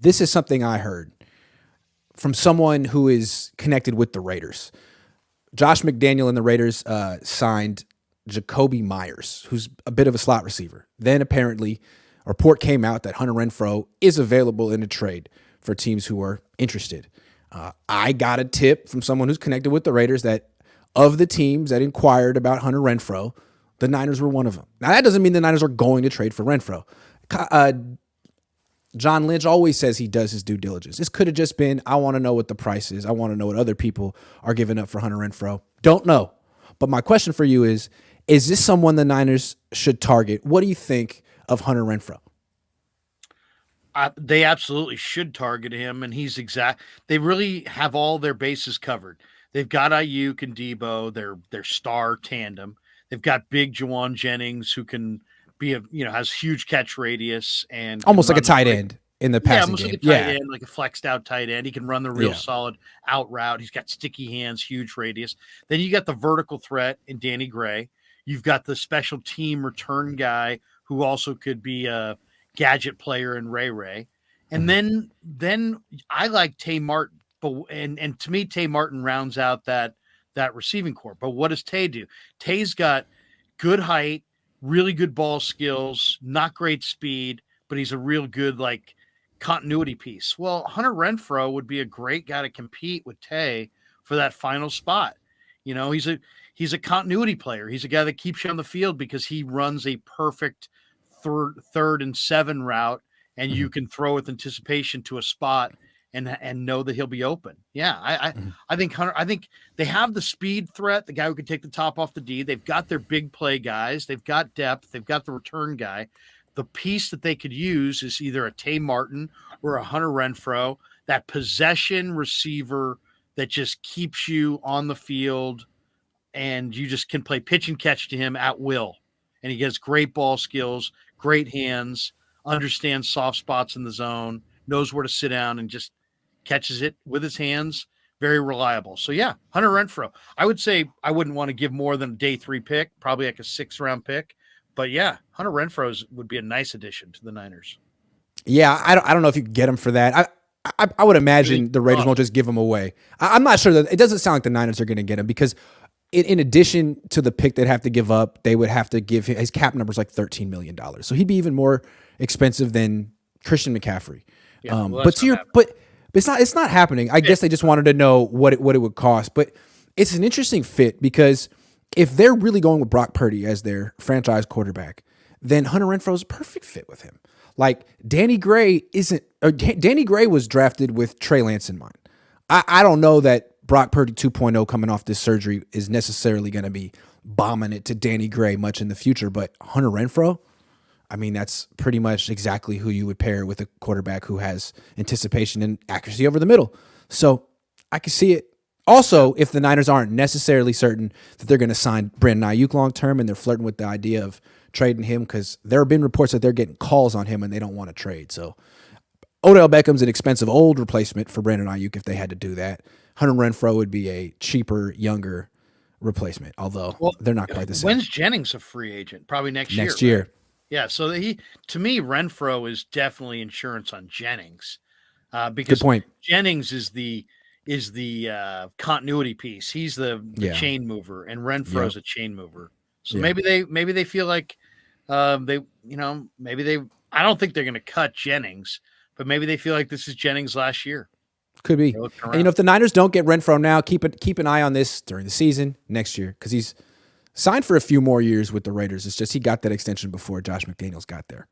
This is something I heard from someone who is connected with the Raiders. Josh McDaniel and the Raiders signed Jacoby Myers, who's a bit of a slot receiver. Then apparently a report came out that Hunter Renfrow is available in a trade for teams who are interested. I got a tip from someone who's connected with the Raiders that of the teams that inquired about Hunter Renfrow, the Niners were one of them. Now, that doesn't mean the Niners are going to trade for Renfrow. John Lynch always says he does his due diligence. This could have just been, I want to know what the price is. I want to know what other people are giving up for Hunter Renfrow. Don't know. But my question for you is this someone the Niners should target? What do you think of Hunter Renfrow? They absolutely should target him, and they really have all their bases covered. They've got Ayuk and Debo, their star tandem. They've got big Juwan Jennings, who can be has huge catch radius and almost like a tight end in the passing game. Like a tight end, like a flexed out tight end. He can run the real solid out route. He's got sticky hands, huge radius. Then you got the vertical threat in Danny Gray. You've got the special team return guy who also could be a gadget player in Ray. And then I like Tay Martin. And to me, Tay Martin rounds out that receiving core. But what does Tay do? Tay's got good height, really good ball skills, not great speed, but he's a real good continuity piece. Well, Hunter Renfrow would be a great guy to compete with Tay for that final spot. He's a continuity player. He's a guy that keeps you on the field because he runs a perfect third and 7 route, and you can throw with anticipation to a spot and know that he'll be open. Yeah, I think Hunter. I think they have the speed threat, the guy who can take the top off the D. They've got their big play guys. They've got depth. They've got the return guy. The piece that they could use is either a Tay Martin or a Hunter Renfrow, that possession receiver that just keeps you on the field, and you just can play pitch and catch to him at will. And he has great ball skills, great hands, understands soft spots in the zone, knows where to sit down, and just catches it with his hands. Very reliable. So yeah, Hunter Renfrow. I would say I wouldn't want to give more than a day 3 pick, probably like a 6th-round pick. But yeah, Hunter Renfrow would be a nice addition to the Niners. Yeah, I don't know if you can get him for that. I would imagine the Raiders won't just give him away. I'm not sure that it doesn't sound like the Niners are going to get him because in addition to the pick they'd have to give up, they would have to give him, his cap number is like $13 million. So he'd be even more expensive than Christian McCaffrey. Yeah, but it's not happening. I guess they just wanted to know what it would cost. But it's an interesting fit because if they're really going with Brock Purdy as their franchise quarterback, then Hunter Renfrow is a perfect fit with him. Like Danny Gray was drafted with Trey Lance in mind. I don't know that Brock Purdy 2.0 coming off this surgery is necessarily going to be bombing it to Danny Gray much in the future, but Hunter Renfrow, I mean, that's pretty much exactly who you would pair with a quarterback who has anticipation and accuracy over the middle. So I can see it. Also, if the Niners aren't necessarily certain that they're going to sign Brandon Ayuk long-term and they're flirting with the idea of trading him because there have been reports that they're getting calls on him and they don't want to trade. So Odell Beckham's an expensive old replacement for Brandon Ayuk if they had to do that. Hunter Renfrow would be a cheaper, younger replacement, although they're not quite the same. When's Jennings a free agent? Probably next year. Next year. Right? Yeah, so to me, Renfrow is definitely insurance on Jennings, because good point. Jennings is the continuity piece. He's the chain mover, and Renfro's a chain mover. So maybe they feel like I don't think they're going to cut Jennings, but maybe they feel like this is Jennings' last year. Could be. And, if the Niners don't get Renfrow now, keep an eye on this during the season next year because he's signed for a few more years with the Raiders. It's just he got that extension before Josh McDaniels got there.